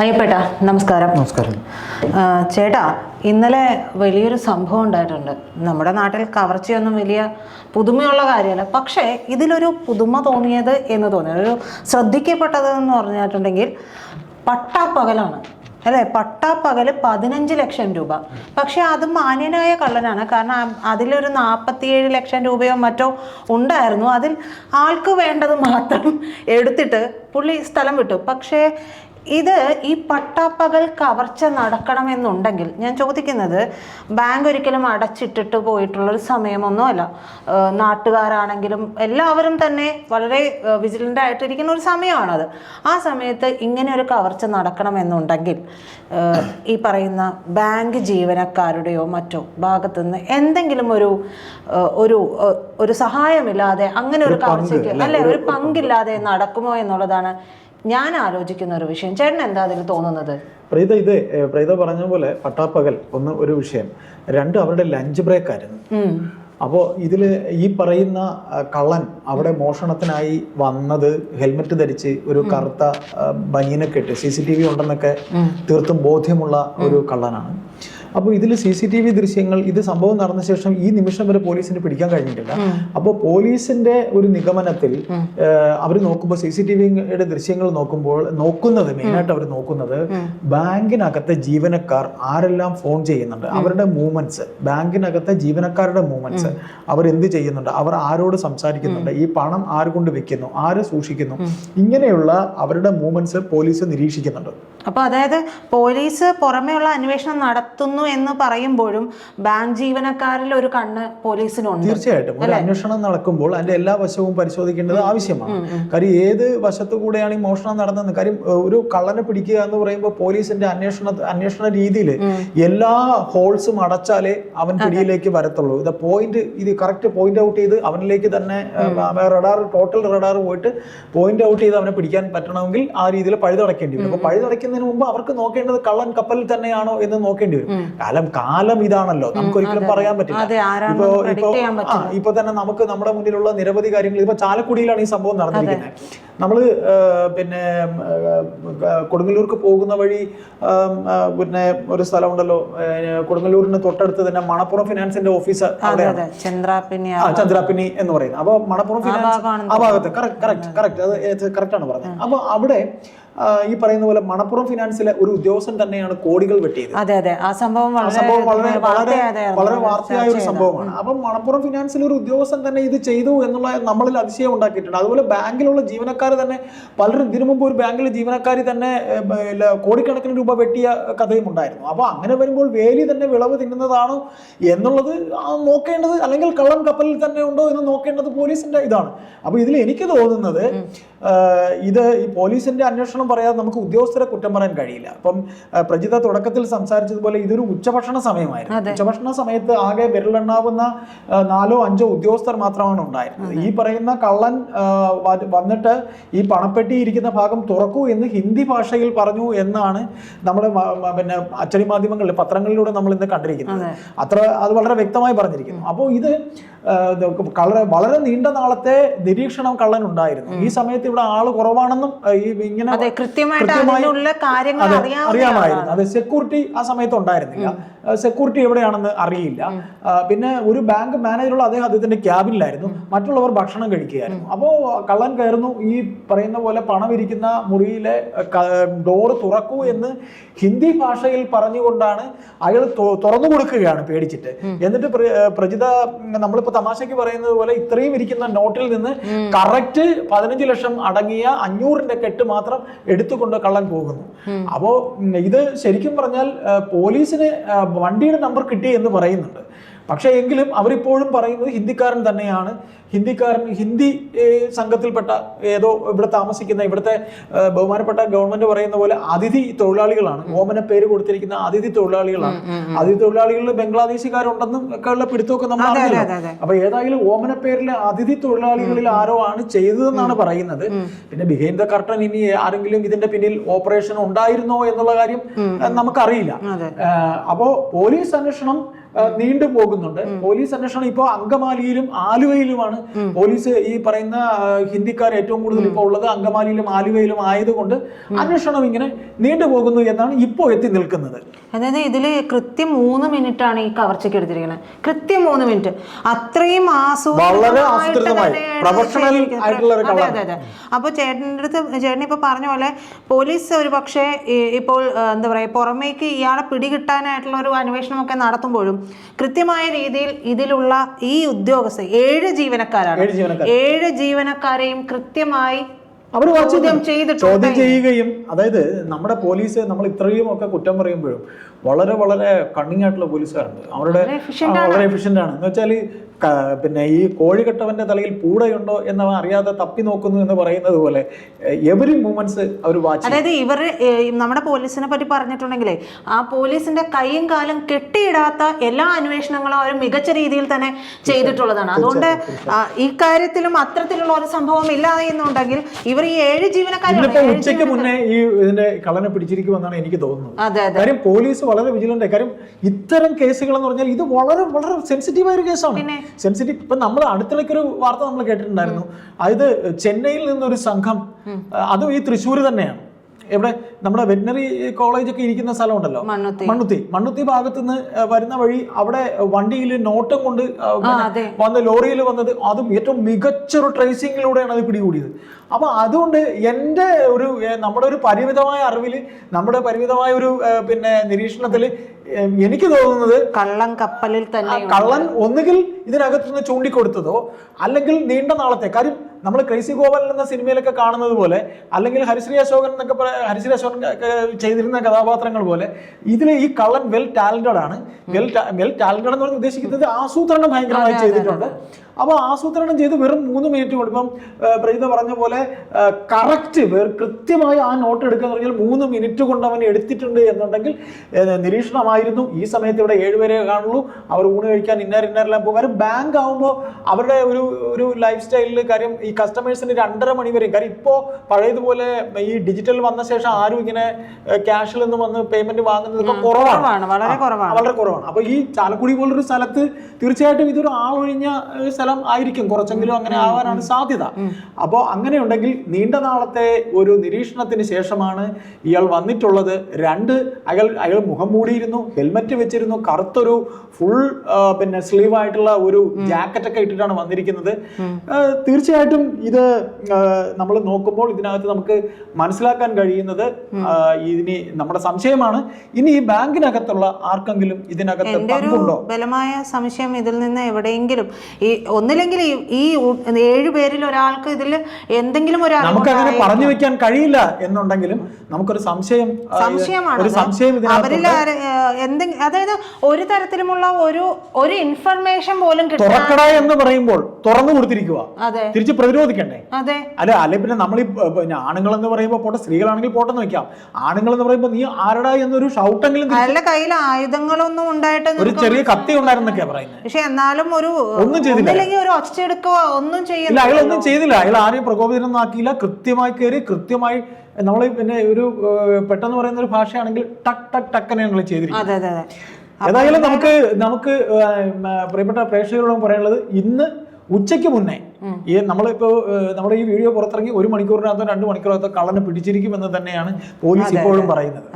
അയ്യപ്പേട്ട നമസ്കാരം. നമസ്കാരം ചേട്ടാ, ഇന്നലെ വലിയൊരു സംഭവം ഉണ്ടായിട്ടുണ്ട്. നമ്മുടെ നാട്ടിൽ കവർച്ചയൊന്നും വലിയ പുതുമയുള്ള കാര്യമല്ല, പക്ഷേ ഇതിലൊരു പുതുമ തോന്നിയത് എന്ന് തോന്നിയത്, ഒരു ശ്രദ്ധിക്കപ്പെട്ടത് എന്ന് പറഞ്ഞിട്ടുണ്ടെങ്കിൽ പട്ടാപ്പകലാണ് അല്ലേ? പട്ടാപ്പകൽ 15 ലക്ഷം രൂപ. പക്ഷെ അത് മാന്യനായ കള്ളനാണ്. കാരണം അതിലൊരു 47 ലക്ഷം രൂപയോ മറ്റോ ഉണ്ടായിരുന്നു. അതിൽ ആൾക്ക് വേണ്ടത് മാത്രം എടുത്തിട്ട് പുള്ളി സ്ഥലം വിട്ടു. പക്ഷേ ഇത് ഈ പട്ടാപ്പകൽ കവർച്ച നടക്കണമെന്നുണ്ടെങ്കിൽ ഞാൻ ചോദിക്കുന്നത്, ബാങ്ക് ഒരിക്കലും അടച്ചിട്ടിട്ട് പോയിട്ടുള്ളൊരു സമയമൊന്നുമല്ല. നാട്ടുകാരാണെങ്കിലും എല്ലാവരും തന്നെ വളരെ വിജിലൻ്റ് ആയിട്ടിരിക്കുന്ന ഒരു സമയമാണത്. ആ സമയത്ത് ഇങ്ങനെ ഒരു കവർച്ച നടക്കണമെന്നുണ്ടെങ്കിൽ ഈ പറയുന്ന ബാങ്ക് ജീവനക്കാരുടെയോ മറ്റോ ഭാഗത്തുനിന്ന് എന്തെങ്കിലും ഒരു സഹായമില്ലാതെ അങ്ങനെ ഒരു കവർച്ചയ്ക്ക് അല്ലെ ഒരു പങ്കില്ലാതെ നടക്കുമോ എന്നുള്ളതാണ് ഞാൻ ആലോചിക്കുന്ന ഒരു വിഷയം. ചേട്ടൻ എന്താ അതിൽ തോന്നുന്നത്? പ്രീത പറഞ്ഞ പോലെ പട്ടാപ്പകൽ ഒരു വിഷയം, രണ്ട് അവരുടെ ലഞ്ച് ബ്രേക്ക് ആയിരുന്നു. അപ്പോൾ ഇതില് ഈ പറയുന്ന കള്ളൻ അവിടെ മോഷണത്തിനായി വന്നത് ഹെൽമെറ്റ് ധരിച്ച് ഒരു കറുത്ത ബനിയനൊക്കെ ഇട്ട് CCTV ഉണ്ടെന്നൊക്കെ തീർത്തും ബോധ്യമുള്ള ഒരു കള്ളനാണ്. അപ്പോൾ ഇതിൽ CCTV ദൃശ്യങ്ങൾ, ഇത് സംഭവം നടന്ന ശേഷം ഈ നിമിഷം വരെ പോലീസിന് പിടിക്കാൻ കഴിഞ്ഞിട്ടില്ല. അപ്പോൾ പോലീസിന്റെ ഒരു നിഗമനത്തിൽ അവർ നോക്കുമ്പോൾ CCTVയുടെ ദൃശ്യങ്ങൾ നോക്കുന്നത് മെയിനായിട്ട് അവർ നോക്കുന്നത് ബാങ്കിനകത്തെ ജീവനക്കാർ ആരെല്ലാം ഫോൺ ചെയ്യുന്നുണ്ട്, അവരുടെ മൂവ്മെന്റ്സ്, ബാങ്കിനകത്തെ ജീവനക്കാരുടെ മൂവ്മെന്റ്സ്, അവർ എന്ത് ചെയ്യുന്നുണ്ട്, അവർ ആരോട് സംസാരിക്കുന്നുണ്ട്, ഈ പണം ആര് കൊണ്ട് വെക്കുന്നു, ആര് സൂക്ഷിക്കുന്നു, ഇങ്ങനെയുള്ള അവരുടെ മൂവ്മെന്റ്സ് പോലീസ് നിരീക്ഷിക്കുന്നുണ്ട്. അപ്പൊ അതായത് പോലീസ് പുറമേയുള്ള അന്വേഷണം നടത്തുന്നു എന്ന് പറയുമ്പോഴും ബാങ്ക് ജീവനക്കാരിൽ ഒരു കണ്ണ് പോലീസിനുണ്ട്. തീർച്ചയായിട്ടും ഒരു അന്വേഷണം നടക്കുമ്പോൾ അതിന്റെ എല്ലാ വശവും പരിശോധിക്കേണ്ടത് ആവശ്യമാണ്. കാര്യം ഏത് വശത്തു കൂടെയാണ് ഈ മോഷണം നടന്നത്, കാര്യം ഒരു കള്ളനെ പിടിക്കുക എന്ന് പറയുമ്പോൾ പോലീസിന്റെ അന്വേഷണ രീതിയിൽ എല്ലാ ഹോൾസും അടച്ചാലേ അവൻ പിടിയിലേക്ക് വരത്തുള്ളൂ. ഇത് കറക്റ്റ് പോയിന്റ് ഔട്ട് ചെയ്ത് അവനിലേക്ക് തന്നെ ടോട്ടൽ റഡാർ പോയിട്ട് പോയിന്റ് ഔട്ട് ചെയ്ത് അവനെ പിടിക്കാൻ പറ്റണമെങ്കിൽ ആ രീതിയിൽ പഴുതടക്കേണ്ടി വരും. അപ്പൊ പഴുതടയ്ക്കുന്ന മുമ്പ് അവർക്ക് നോക്കേണ്ടത് കള്ളൻ കപ്പലിൽ തന്നെയാണോ എന്ന് നോക്കേണ്ടി വരും. കാലം ഇതാണല്ലോ, നമുക്ക് ഒരിക്കലും പറയാൻ പറ്റില്ല. ഇപ്പൊ തന്നെ നമുക്ക് നമ്മുടെ മുന്നിലുള്ള നിരവധി കാര്യങ്ങൾ, ഇപ്പൊ ചാലക്കുടിയിലാണ് ഈ സംഭവം നടന്നിരിക്കുന്നത്. നമ്മള് പിന്നെ കൊടുങ്ങല്ലൂർക്ക് പോകുന്ന വഴി പിന്നെ ഒരു സ്ഥലമുണ്ടല്ലോ, കൊടുങ്ങല്ലൂരിന് തൊട്ടടുത്ത് തന്നെ മണപ്പുറം ഫിനാൻസിന്റെ ഓഫീസ് ചന്ദ്രാപ്പിനി എന്ന് പറയുന്നത്. അപ്പൊ മണപ്പുറം ഫിനാൻസ് ആ ഭാഗത്ത് കറക്റ്റ് ആണ് പറഞ്ഞത്. അപ്പൊ അവിടെ ഈ പറയുന്ന പോലെ മണപ്പുറം ഫിനാൻസിലെ ഒരു ഉദ്യോഗസ്ഥൻ തന്നെയാണ് കോടികൾ വെട്ടിയത്. ആ സംഭവം വളരെ വാർത്തയായ ഒരു സംഭവമാണ്. അപ്പം മണപ്പുറം ഫിനാൻസിലെ ഒരു ഉദ്യോഗസ്ഥൻ തന്നെ ഇത് ചെയ്തു എന്നുള്ള നമ്മളിൽ അതിശയം ഉണ്ടാക്കിയിട്ടുണ്ട്. അതുപോലെ ബാങ്കിലുള്ള ജീവനക്കാർ തന്നെ പലരും ഇതിനു മുമ്പ് ഒരു ബാങ്കിലെ ജീവനക്കാരി തന്നെ കോടിക്കണക്കിന് രൂപ വെട്ടിയ കഥയും ഉണ്ടായിരുന്നു. അപ്പൊ അങ്ങനെ വരുമ്പോൾ വേലി തന്നെ വിളവ് തിന്നുന്നതാണോ എന്നുള്ളത് നോക്കേണ്ടത്, അല്ലെങ്കിൽ കള്ളം കപ്പലിൽ തന്നെ ഉണ്ടോ എന്ന് നോക്കേണ്ടത് പോലീസിന്റെ ഇതാണ്. അപ്പൊ ഇതിൽ എനിക്ക് തോന്നുന്നത് ഇത് ഈ പോലീസിന്റെ അന്വേഷണം പറയാതെ നമുക്ക് ഉദ്യോഗസ്ഥരെ കുറ്റം പറയാൻ കഴിയില്ല. അപ്പം പ്രജിത തുടക്കത്തിൽ സംസാരിച്ചതുപോലെ ഇതൊരു ഉച്ചഭക്ഷണ സമയമായിരുന്നു. ഉച്ചഭക്ഷണ സമയത്ത് ആകെ വിരലെണ്ണാവുന്ന 4-5 ഉദ്യോഗസ്ഥർ മാത്രമാണ് ഉണ്ടായിരുന്നത്. ഈ പറയുന്ന കള്ളൻ വന്നിട്ട് ഈ പണപ്പെട്ടി ഇരിക്കുന്ന ഭാഗം തുറക്കൂ എന്ന് ഹിന്ദി ഭാഷയിൽ പറഞ്ഞു എന്നാണ് നമ്മുടെ പിന്നെ അച്ചടി മാധ്യമങ്ങളിൽ, പത്രങ്ങളിലൂടെ നമ്മൾ ഇന്ന് കണ്ടിരിക്കുന്നത്. അത് വളരെ വ്യക്തമായി പറഞ്ഞിരിക്കുന്നു. അപ്പോൾ ഇത് വളരെ നീണ്ട നാളത്തെ നിരീക്ഷണം കള്ളൻ ഉണ്ടായിരുന്നു. ഈ സമയത്ത് ഇവിടെ ആള് കുറവാണെന്നും ഇങ്ങനെ അറിയാമായിരുന്നു. അത് സെക്യൂരിറ്റി ആ സമയത്ത് ഉണ്ടായിരുന്നില്ല. സെക്യൂരിറ്റി എവിടെയാണെന്ന് അറിയില്ല. പിന്നെ ഒരു ബാങ്ക് മാനേജറുള്ള അദ്ദേഹത്തിന്റെ ക്യാബിനിലായിരുന്നു, മറ്റുള്ളവർ ഭക്ഷണം കഴിക്കുകയായിരുന്നു. അപ്പോൾ കള്ളൻ കയറുന്നു, ഈ പറയുന്ന പോലെ പണം ഇരിക്കുന്ന മുറിയിലെ ഡോറ് തുറക്കൂ എന്ന് ഹിന്ദി ഭാഷയിൽ പറഞ്ഞുകൊണ്ടാണ് അയാൾ തുറന്നു കൊടുക്കുകയാണ് പേടിച്ചിട്ട്. എന്നിട്ട് പ്രജിത നമ്മളിപ്പോ തമാശയ്ക്ക് പറയുന്നത് പോലെ ഇത്രയും ഇരിക്കുന്ന നോട്ടിൽ നിന്ന് കറക്റ്റ് 15 ലക്ഷം അടങ്ങിയ 500-ന്റെ കെട്ട് മാത്രം എടുത്തുകൊണ്ട് കള്ളൻ പോകുന്നു. അപ്പോ ഇത് ശരിക്കും പറഞ്ഞാൽ പോലീസിന് വണ്ടിയുടെ നമ്പർ കിട്ടി എന്ന് പറയുന്നുണ്ട്. പക്ഷെ എങ്കിലും അവരിപ്പോഴും പറയുന്നത് ഹിന്ദിക്കാരൻ തന്നെയാണ്. ഹിന്ദി സംഘത്തിൽപ്പെട്ട ഏതോ ഇവിടെ താമസിക്കുന്ന, ഇവിടുത്തെ ബഹുമാനപ്പെട്ട ഗവൺമെന്റ് പറയുന്ന പോലെ അതിഥി തൊഴിലാളികളാണ്, ഓമന പേര് കൊടുത്തിരിക്കുന്ന അതിഥി തൊഴിലാളികളാണ്. അതിഥി തൊഴിലാളികളിൽ ബംഗ്ലാദേശുകാരുണ്ടെന്നും ഒക്കെ ഉള്ള പിടുത്തമൊക്കെ നമ്മൾ അറിയില്ല. അപ്പൊ ഏതായാലും ഓമന പേരിലെ അതിഥി തൊഴിലാളികളിൽ ആരോ ആണ് ചെയ്തതെന്നാണ് പറയുന്നത്. പിന്നെ ബിഹൈൻഡ് ദ കർട്ടൻ ഇനി ആരെങ്കിലും ഇതിന്റെ പിന്നിൽ ഓപ്പറേഷൻ ഉണ്ടായിരുന്നോ എന്നുള്ള കാര്യം നമുക്കറിയില്ല. അപ്പോ പോലീസ് അന്വേഷണം നീണ്ടു പോകുന്നുണ്ട്. പോലീസ് അന്വേഷണം ഇപ്പോൾ അങ്കമാലിയിലും ആലുവയിലുമാണ്. പോലീസ് ഈ പറയുന്ന ഹിന്ദിക്കാർ ഏറ്റവും കൂടുതൽ ഇപ്പോൾ ഉള്ളത് അങ്കമാലിയിലും ആലുവയിലും ആയതുകൊണ്ട് അന്വേഷണം ഇങ്ങനെ നീണ്ടുപോകുന്നു എന്നാണ് ഇപ്പോൾ എത്തി നിൽക്കുന്നത്. അതായത് ഇതില് കൃത്യം 3 മിനിറ്റാണ് ഈ കവർച്ചയ്ക്ക് എടുത്തിരിക്കുന്നത്. കൃത്യം 3 മിനിറ്റ്. അത്രയും വളരെ ആസൂത്രിതമായി പ്രൊഫഷണൽ ആയിട്ടുള്ള ഒരു കളർ. അതെ. അപ്പൊ ചേട്ടൻ ഇപ്പൊ പറഞ്ഞ പോലെ പോലീസ് ഒരു പക്ഷേ ഇപ്പോൾ എന്താ പറയാ പുറമേക്ക് ഇയാളെ പിടികിട്ടാനായിട്ടുള്ള ഒരു അന്വേഷണമൊക്കെ നടത്തുമ്പോഴും കൃത്യമായ രീതിയിൽ ഇതിലുള്ള ഈ ഉദ്യോഗസ്ഥർ 7 ജീവനക്കാരാണ്. 7 ജീവനക്കാരെയും കൃത്യമായി അവർ ചോദ്യം ചെയ്യുകയും, അതായത് നമ്മുടെ പോലീസ് നമ്മൾ ഇത്രയും ഒക്കെ കുറ്റം പറയുമ്പോഴും വളരെ വളരെ കണ്ണിങ് ആയിട്ടുള്ള പോലീസുകാരുണ്ട്. അവരുടെ വളരെ എഫിഷ്യന്റ് ആണ്. എന്ന് വെച്ചാൽ പിന്നെ ഈ കോഴികെട്ടവന്റെ തലയിൽ പൂടയുണ്ടോ എന്നവൻ അറിയാതെ തപ്പി നോക്കുന്നു എന്ന് പറയുന്നത് പോലെ എവറി മൂവ്മെന്റ്സ് അവർ വാച്ച്. അതായത് ഇവർ നമ്മുടെ പോലീസിനെ പറ്റി പറഞ്ഞിട്ടുണ്ടെങ്കിലേ ആ പോലീസിന്റെ കൈയും കാലും കെട്ടിയിടാത്ത എല്ലാ അന്വേഷണങ്ങളും അവർ മികച്ച രീതിയിൽ തന്നെ ചെയ്തിട്ടുള്ളതാണ്. അതുകൊണ്ട് ഈ കാര്യത്തിലും അത്തരത്തിലുള്ള ഒരു സംഭവം ഇല്ലാതെ എന്നുണ്ടെങ്കിൽ ഇവർ ഈ 7 ജീവനക്കാരെ ഉച്ചയ്ക്ക് മുന്നേ ഈ ഇതിന്റെ കള്ളനെ പിടിച്ചിരിക്കുമെന്നാണ് എനിക്ക് തോന്നുന്നത്. കാര്യം പോലീസ് വളരെ വിജിലന്റ്. കാര്യം ഇത്തരം കേസുകൾ എന്ന് പറഞ്ഞാൽ ഇത് വളരെ വളരെ സെൻസിറ്റീവായ ഒരു കേസാണ്. സെൻസിറ്റീവ്. ഇപ്പൊ നമ്മൾ അടുത്തിടയ്ക്കൊരു വാർത്ത നമ്മൾ കേട്ടിട്ടുണ്ടായിരുന്നു. അതായത് ചെന്നൈയിൽ നിന്നൊരു സംഘം, അതും ഈ തൃശ്ശൂർ തന്നെയാണ്, എവിടെ നമ്മുടെ വെറ്റിനറി കോളേജ് ഒക്കെ ഇരിക്കുന്ന സ്ഥലമുണ്ടല്ലോ, മണ്ണുത്തി ഭാഗത്തുനിന്ന് വരുന്ന വഴി അവിടെ വണ്ടിയിൽ നോട്ടം കൊണ്ട് വന്ന് ലോറിയിൽ വന്നത്, അതും ഏറ്റവും മികച്ചൊരു ട്രേസിങ്ങിലൂടെയാണ് അത് പിടികൂടിയത്. അപ്പൊ അതുകൊണ്ട് നമ്മുടെ ഒരു പരിമിതമായ അറിവിൽ, നമ്മുടെ പരിമിതമായ ഒരു പിന്നെ നിരീക്ഷണത്തിൽ എനിക്ക് തോന്നുന്നത് കള്ളൻ തന്നെ കള്ളൻ ഒന്നുകിൽ ഇതിനകത്തുനിന്ന് ചൂണ്ടിക്കൊടുത്തതോ അല്ലെങ്കിൽ നീണ്ട നാളത്തെ കാര്യം നമ്മൾ ക്രൈസി ഗോപാലൻ എന്ന സിനിമയിലൊക്കെ കാണുന്നത് പോലെ, അല്ലെങ്കിൽ ഹരിശ്രീ അശോകൻ ചെയ്തിരുന്ന കഥാപാത്രങ്ങൾ പോലെ ഇതിൽ ഈ കള്ളൻ വെൽ ടാലന്റഡ് ആണ്. വെൽ ടാലന്റഡ് എന്ന് പറഞ്ഞ് ഉദ്ദേശിക്കുന്നത് ആസൂത്രണം ഭയങ്കരമായി ചെയ്തിട്ടുണ്ട്. അപ്പോൾ ആസൂത്രണം ചെയ്ത് വെറും 3 മിനിറ്റ് കൊണ്ട്, ഇപ്പം പ്രജിത പറഞ്ഞ പോലെ കറക്റ്റ് കൃത്യമായി ആ നോട്ട് എടുക്കുക എന്ന് പറഞ്ഞാൽ 3 മിനിറ്റ് കൊണ്ട് അവൻ എടുത്തിട്ടുണ്ട് എന്നുണ്ടെങ്കിൽ നിരീക്ഷണമായിരുന്നു. ഈ സമയത്ത് ഇവിടെ 7 പേരെ കാണുള്ളൂ. അവർ ഊണ് കഴിക്കാൻ ഇന്നരെല്ലാം പോകും. കാര്യം ബാങ്ക് ആകുമ്പോൾ അവരുടെ ഒരു ലൈഫ് സ്റ്റൈലിൽ കാര്യം ഈ കസ്റ്റമേഴ്സിന് 2:30 മണി വരെയും, കാര്യം ഇപ്പോൾ പഴയതുപോലെ ഈ ഡിജിറ്റൽ വന്ന ശേഷം ആരും ഇങ്ങനെ ക്യാഷിൽ നിന്ന് വന്ന് പേയ്മെന്റ് വാങ്ങുന്നതൊക്കെ കുറവാണ്, വളരെ കുറവാണ്. അപ്പൊ ഈ ചാലക്കുടി പോലൊരു സ്ഥലത്ത് തീർച്ചയായിട്ടും ഇതൊരു ആളൊഴിഞ്ഞ സ്ഥലം ആയിരിക്കും, കുറച്ചെങ്കിലും അങ്ങനെ ആവാനാണ് സാധ്യത. അപ്പോൾ അങ്ങനെയുണ്ടെങ്കിൽ നീണ്ട നാളത്തെ ഒരു നിരീക്ഷണത്തിന് ശേഷമാണ് ഇയാൾ വന്നിട്ടുള്ളത്. 2 അയാൾ മുഖം മൂടിയിരുന്നു, ഹെൽമറ്റ് വെച്ചിരുന്നു, കറുത്തൊരു ഫുൾ പിന്നെ സ്ലീവ് ആയിട്ടുള്ള ഒരു ജാക്കറ്റ് ഒക്കെ ഇട്ടിട്ടാണ് വന്നിരിക്കുന്നത്. തീർച്ചയായിട്ടും ഇത് നമ്മൾ നോക്കുമ്പോൾ ഇതിനകത്ത് നമുക്ക് മനസ്സിലാക്കാൻ കഴിയുന്നത് ഇനി നമ്മുടെ സംശയമാണ്, ഇനി ഈ ബാങ്കിനകത്തുള്ള ആർക്കെങ്കിലും ഇതിനകത്ത് പങ്കുണ്ടോ? ബലമായ സംശയം ഇതിൽ നിന്ന് എവിടെയെങ്കിലും ഒന്നില്ലെങ്കിൽ ഈ 7 പേരിൽ ഒരാൾക്ക് ഇതിൽ എന്തെങ്കിലും നമുക്ക് അങ്ങനെ പറഞ്ഞു വെക്കാൻ കഴിയില്ല എന്നുണ്ടെങ്കിലും നമുക്കൊരു സംശയമാണ് അവരിൽ എന്തെങ്കിലും, അതായത് ഒരു തരത്തിലുമുള്ള ഒരു ഇൻഫർമേഷൻ പോലും തുറക്കട എന്ന് പറയുമ്പോൾ തുറന്നു കൊടുത്തിരിക്കുക, തിരിച്ച് പ്രതിരോധിക്കണ്ടേ? അല്ലെ പിന്നെ നമ്മൾ ആണുങ്ങൾ എന്ന് പറയുമ്പോൾ പോട്ടെ, സ്ത്രീകളാണെങ്കിൽ പോട്ടെന്ന് വെക്കാം. ആണുങ്ങൾ എന്ന് പറയുമ്പോൾ നീ ആരടാ എന്നൊരു ഷൗട്ടെങ്കിലും, അയാളുടെ കയ്യിൽ ആയുധങ്ങളൊന്നും ഉണ്ടായിട്ട് ഒരു ചെറിയ കത്തി ഉണ്ടായിരുന്നൊക്കെയാ പറയുന്നത്. പക്ഷെ എന്നാലും ഒന്നും ചെയ്തില്ല, ഒരു ഒച്ചയെടുക്കുക ഒന്നും ചെയ്യില്ല. അയാളൊന്നും ചെയ്തില്ല. അയാൾ ആരെയും പ്രകോപിതനൊന്നും ആക്കിയില്ല. കൃത്യമായി കയറി കൃത്യമായി നമ്മൾ പിന്നെ ഒരു പെട്ടെന്ന് പറയുന്ന ഒരു ഭാഷയാണെങ്കിൽ ടക്കനെയാണ് ചെയ്തിരിക്കുന്നത്. ഏതായാലും നമുക്ക് പ്രിയപ്പെട്ട പ്രേക്ഷകരോടും പറയാനുള്ളത്, ഇന്ന് ഉച്ചയ്ക്ക് മുന്നേ നമ്മളിപ്പോ നമ്മുടെ ഈ വീഡിയോ പുറത്തിറങ്ങി 1 മണിക്കൂറിനകത്തോ 2 മണിക്കൂറിനകത്തോ കള്ളനെ പിടിച്ചിരിക്കുമെന്ന് തന്നെയാണ് പോലീസ് ഇപ്പോഴും പറയുന്നത്.